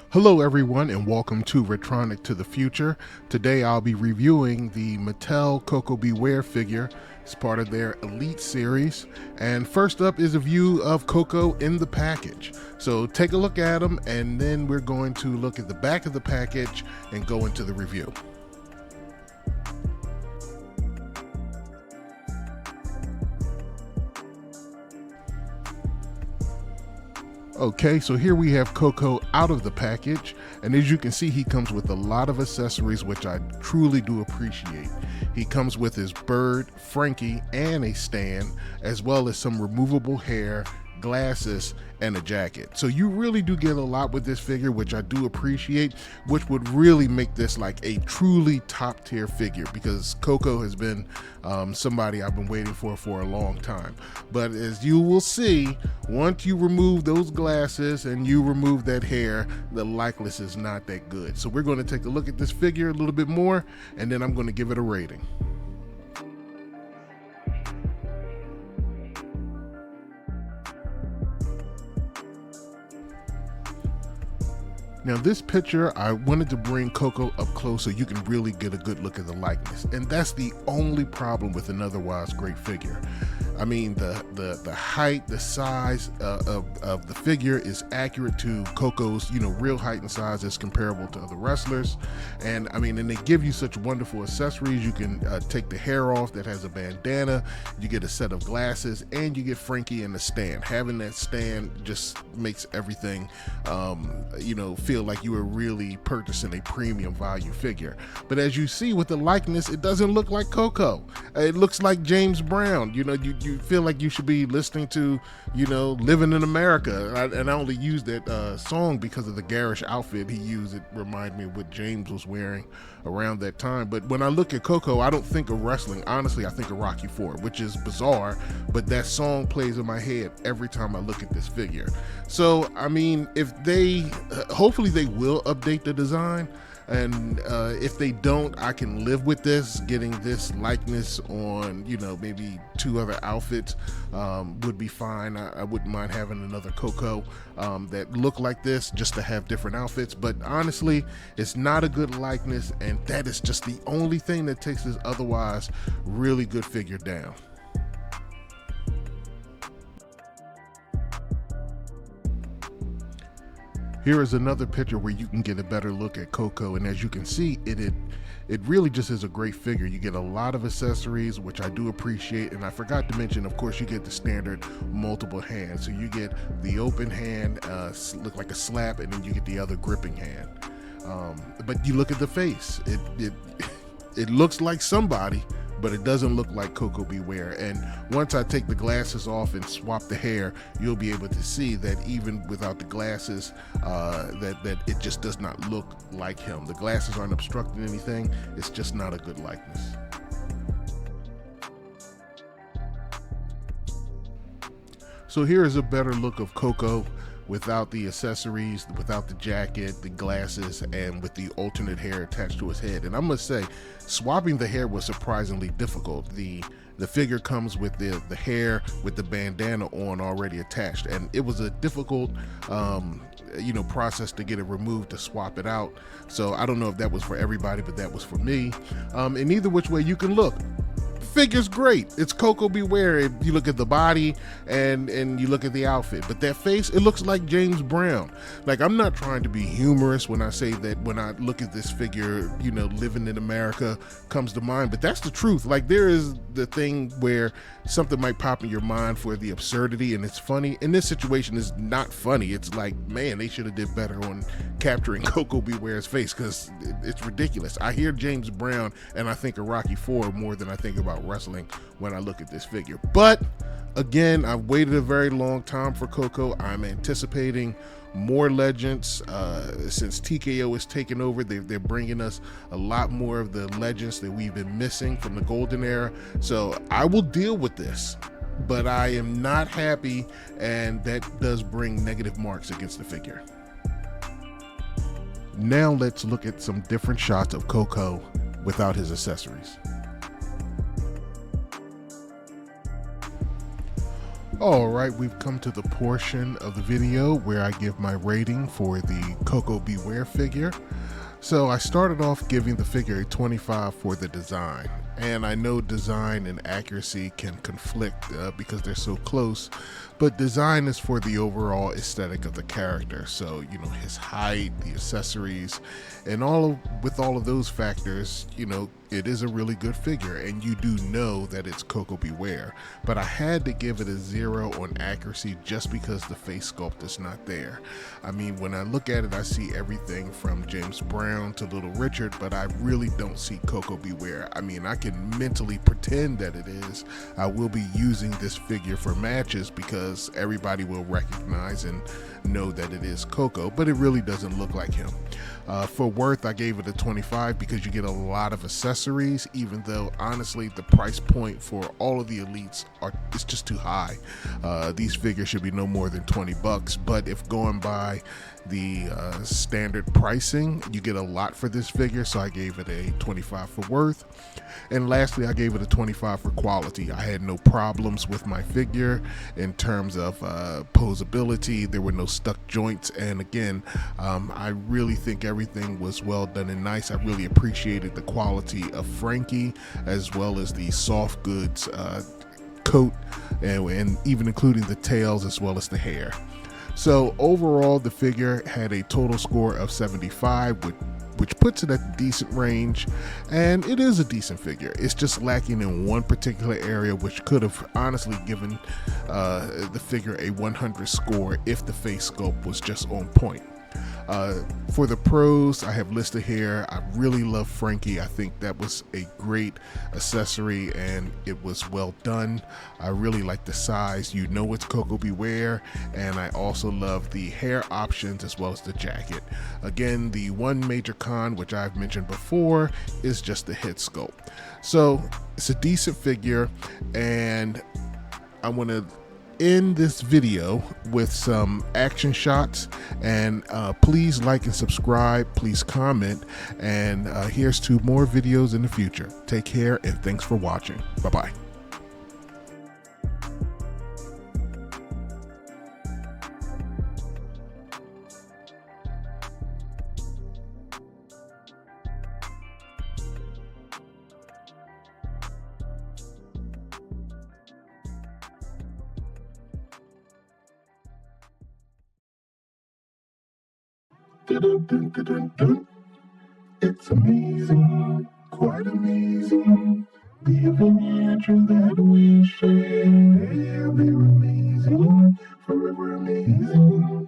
Hello everyone and welcome to Retronic to the Future. Today I'll be reviewing the Mattel Koko Ware figure as part of their Elite series. And first up is a view of Koko in the package. So take a look at him and then we're going to look at the back of the package and go into the review. Okay, so here we have Koko out of the package, and as you can see, he comes with a lot of accessories, which I truly do appreciate. He comes with his bird, Frankie, and a stand, as well as some removable hair, glasses, and a jacket. So you really do get a lot with this figure, which I do appreciate, which would really make this like a truly top tier figure, because Koko has been somebody I've been waiting for a long time. But as you will see, once you remove those glasses and you remove that hair, the likeness is not that good. So we're going to take a look at this figure a little bit more, and then I'm going to give it a rating. Now this picture, I wanted to bring Koko up close so you can really get a good look at the likeness. And that's the only problem with an otherwise great figure. I mean, the height, the size of the figure is accurate to Koko's, real height and size is comparable to other wrestlers. And I mean, and they give you such wonderful accessories. You can take the hair off that has a bandana, you get a set of glasses, and you get Frankie in the stand. Having that stand just makes everything, feel like you were really purchasing a premium value figure. But as you see with the likeness, it doesn't look like Koko. It looks like James Brown. You feel like you should be listening to, Living in America. And I only used that song because of the garish outfit he used. It reminded me of what James was wearing around that time. But when I look at Koko, I don't think of wrestling. Honestly, I think of Rocky IV, which is bizarre, but that song plays in my head every time I look at this figure. So, I mean, if they, hopefully they will update the design. And if they don't, I can live with this. Getting this likeness on, maybe two other outfits would be fine. I wouldn't mind having another Koko that look like this, just to have different outfits. But honestly, it's not a good likeness, and that is just the only thing that takes this otherwise really good figure down. Here is another picture where you can get a better look at Koko, and as you can see, it really just is a great figure. You get a lot of accessories, which I do appreciate, and I forgot to mention, of course, you get the standard multiple hands. So you get the open hand, look like a slap, and then you get the other gripping hand. But you look at the face, it looks like somebody, but it doesn't look like Koko Ware. And once I take the glasses off and swap the hair, you'll be able to see that even without the glasses, that it just does not look like him. The glasses aren't obstructing anything. It's just not a good likeness. So here is a better look of Koko without the accessories, without the jacket, the glasses, and with the alternate hair attached to his head. And I must say, swapping the hair was surprisingly difficult. The figure comes with the hair with the bandana on already attached, and it was a difficult process to get it removed, to swap it out. So I don't know if that was for everybody, but that was for me. And either which way you can look, figure's great. It's Koko Beware. You look at the body and you look at the outfit, but that face, it looks like James Brown. Like, I'm not trying to be humorous when I say that when I look at this figure, you know, living in America comes to mind, but that's the truth. Like, there is the thing where something might pop in your mind for the absurdity and it's funny. In this situation, is not funny. It's like, man, they should have did better on capturing Koko Beware's face, because it's ridiculous. I hear James Brown and I think of Rocky IV more than I think about wrestling when I look at this figure. But again, I've waited a very long time for Koko. I'm anticipating more legends. Since TKO has taken over, they're bringing us a lot more of the legends that we've been missing from the golden era. So I will deal with this, but I am not happy, and that does bring negative marks against the figure. Now let's look at some different shots of Koko without his accessories. Alright, we've come to the portion of the video where I give my rating for the Koko Beware figure. So I started off giving the figure a 25 for the design. And I know design and accuracy can conflict because they're so close, but design is for the overall aesthetic of the character. So, you know, his height, the accessories, and with all of those factors, you know, it is a really good figure, and you do know that it's Koko Beware. But I had to give it a 0 on accuracy just because the face sculpt is not there. I mean, when I look at it, I see everything from James Brown to Little Richard, but I really don't see Koko Beware. I mean, I can mentally pretend that it is. I will be using this figure for matches because everybody will recognize and know that it is Koko, but it really doesn't look like him. For worth, I gave it a 25 because you get a lot of accessories, even though honestly the price point for all of the elites is just too high. These figures should be no more than 20 bucks, but if going by the standard pricing, you get a lot for this figure, so I gave it a 25 for worth. And lastly, I gave it a 25 for quality. I had no problems with my figure in terms of posability. There were no stuck joints, and again, I really think everything was well done and nice. I really appreciated the quality of Frankie, as well as the soft goods coat, and even including the tails as well as the hair. So overall, the figure had a total score of 75, which puts it at a decent range, and it is a decent figure. It's just lacking in one particular area, which could have honestly given the figure a 100 score if the face sculpt was just on point. For the pros, I have listed here. I really love Frankie. I think that was a great accessory and it was well done. I really like the size. You know it's Koko Beware, and I also love the hair options as well as the jacket. Again, the one major con, which I've mentioned before, is just the head sculpt. So it's a decent figure, and I want to end this video with some action shots, and please like and subscribe, please comment, and here's to more videos in the future. Take care and thanks for watching. Bye-bye. It's amazing, quite amazing, the adventure that we share. They're amazing, forever amazing.